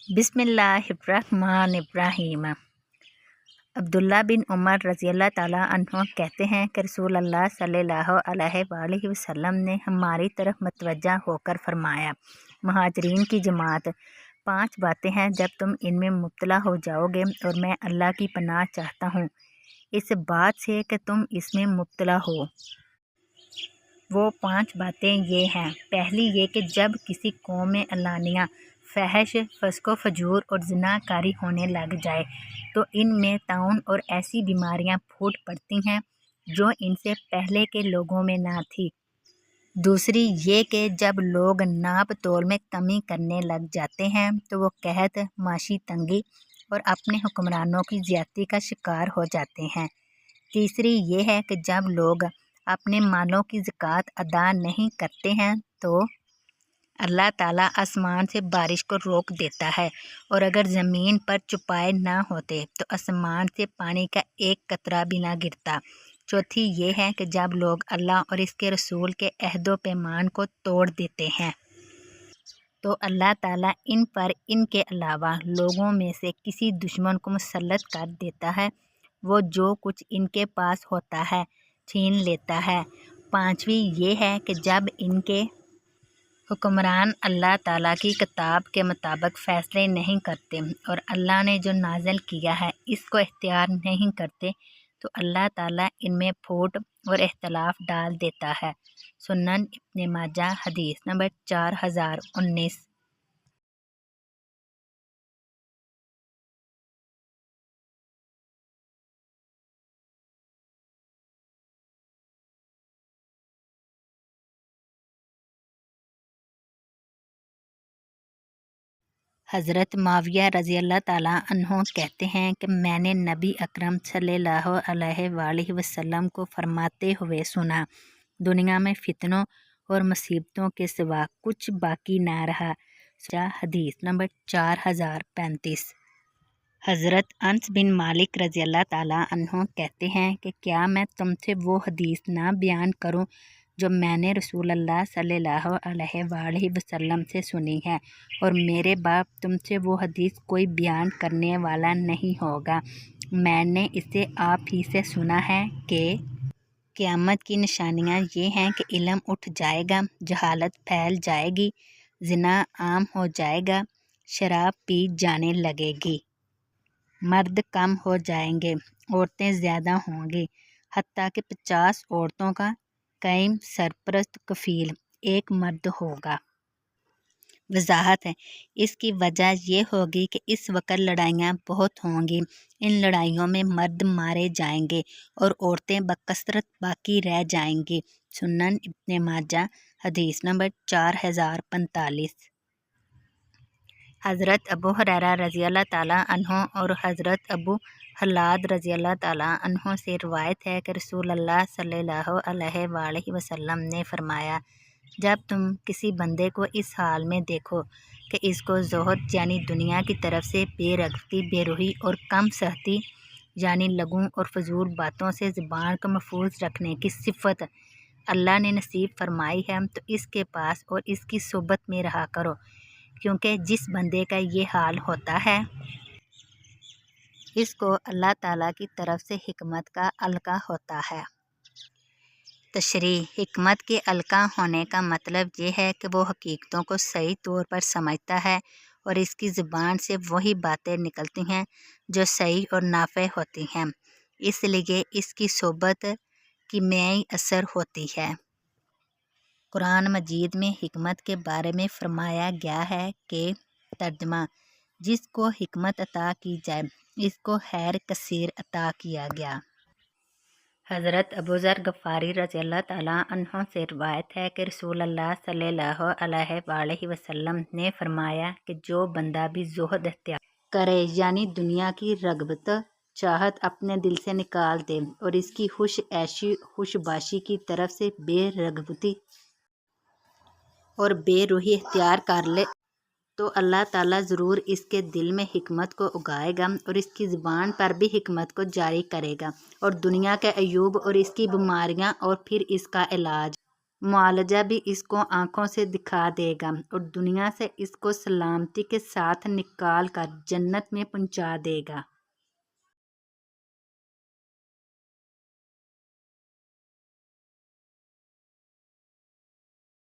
बिस्मिल्लाहिर्रहमानिर्रहीम। अब्दुल्ला बिन उमर रज़ियल्लाहु ताला अन्हु कहते हैं कि रसूल अल्लाह सल्लल्लाहु अलैहि वसल्लम ने हमारी तरफ मतवज्जा होकर फरमाया, महाजरीन की जमात, 5 बातें हैं जब तुम इनमें मुब्तला हो जाओगे और मैं अल्लाह की पनाह चाहता हूँ इस बात से कि तुम इसमें मुब्तला हो। वो 5 बातें ये हैं। पहली ये कि जब किसी कौम में अलानिया फहश, फस्को फजूर और ज़िनाकारी होने लग जाए तो इनमें ताउन और ऐसी बीमारियां फूट पड़ती हैं जो इनसे पहले के लोगों में ना थी। दूसरी ये कि जब लोग नाप तोल में कमी करने लग जाते हैं तो वो कहत, माशी तंगी और अपने हुक्मरानों की ज़्यादती का शिकार हो जाते हैं। तीसरी ये है कि जब लोग अपने मालों की ज़कात अदा नहीं करते हैं तो अल्लाह ताला आसमान से बारिश को रोक देता है और अगर ज़मीन पर चुपाए ना होते तो आसमान से पानी का एक कतरा भी ना गिरता। चौथी ये है कि जब लोग अल्लाह और इसके रसूल के अहदो पैमान को तोड़ देते हैं तो अल्लाह ताला इन पर इनके अलावा लोगों में से किसी दुश्मन को मुसल्लत कर देता है। वो जो कुछ इनके पास होता है छीन लेता है। पाँचवीं ये है कि जब इनके हुक्मरान अल्लाह ताला की किताब के मुताबिक फ़ैसले नहीं करते और अल्लाह ने जो नाज़िल किया है इसको इख्तियार नहीं करते तो अल्लाह ताला इनमें फूट और इख्तलाफ डाल देता है। सुनन इब्न माजा हदीस नंबर 4019। हज़रत माविया रज़ियल्लाहु ताला अन्हु कहते हैं कि मैंने नबी अकरम सल्लल्लाहु अलैहि वसल्लम को फरमाते हुए सुना, दुनिया में फितनों और मुसीबतों के सिवा कुछ बाकी ना रहा। हदीस नंबर 4035। हज़रत अनस बिन मालिक रज़ियल्लाहु ताला अन्हु कहते हैं कि क्या मैं तुमसे वो हदीस ना बयान करूं जो मैंने रसूलुल्लाह सल्लल्लाहु अलैहि वसल्लम से सुनी है और मेरे बाद तुमसे वो हदीस कोई बयान करने वाला नहीं होगा। मैंने इसे आप ही से सुना है कि क़यामत की निशानियां ये हैं कि इल्म उठ जाएगा, जहालत फैल जाएगी, ज़िना आम हो जाएगा, शराब पी जाने लगेगी, मर्द कम हो जाएंगे, औरतें ज़्यादा होंगी, हत्ता कि 50 औरतों का कायम सरपरस्त कफील एक मर्द होगा। वजाहत है, इसकी वजह यह होगी कि इस वक्त लड़ाइयाँ बहुत होंगी। इन लड़ाइयों में मर्द मारे जाएंगे और औरतें बकसरत बाकी रह जाएंगी। सुनन इब्न माजा हदीस नंबर 4045। हज़रत अबू हुरैरा रज़ियल्लाहु ताला अन्हु और हज़रत अबू हल्लाद रज़ियल्लाहु ताला अन्हु से रिवायत है कि रसूलुल्लाह सल्लल्लाहु अलैहि वसल्लम ने फरमाया, जब तुम किसी बंदे को इस हाल में देखो कि इसको ज़ुहद यानी दुनिया की तरफ से बेरग़बती, बेरुही और कम सहती यानी लगूं और फजूल बातों से ज़ुबान को महफूज रखने की सिफ़त अल्लाह ने नसीब फरमाई है तो इसके पास और इसकी सोबत में रहा करो, क्योंकि जिस बंदे का ये हाल होता है इसको अल्लाह ताला की तरफ से हिकमत का अलका होता है। तशरीह, हिकमत के अलका होने का मतलब ये है कि वो हकीकतों को सही तौर पर समझता है और इसकी ज़ुबान से वही बातें निकलती हैं जो सही और नाफ़े होती हैं, इसलिए इसकी सोबत कीमियाई असर होती है। कुरान मजीद में हिकमत के बारे में फरमाया गया है कि तर्जमा, जिसको हिकमत अता की जाए इसको खैर कसीर अता किया गया। हज़रत अबू ज़र गफ़ारी रज़ियल्लाहु ताला अन्हु से रिवायत है कि रसूलुल्लाह सल्लल्लाहु अलैहि वसल्लम ने फरमाया कि जो बंदा भी ज़ुहद इख्तियार करे यानी दुनिया की रग़बत चाहत अपने दिल से निकाल दे और इसकी खुश ऐशी खुशबाशी की तरफ से बेरग़बती और बेरुही इख्तियार कर ले तो अल्लाह ताला ज़रूर इसके दिल में हिकमत को उगाएगा और इसकी ज़ुबान पर भी हिकमत को जारी करेगा और दुनिया के अयूब और इसकी बीमारियां और फिर इसका इलाज معالجہ بھی اس کو آنکھوں سے دکھا دے گا اور دنیا سے اس کو سلامتی کے ساتھ نکال کر جنت میں پہنچا دے گا۔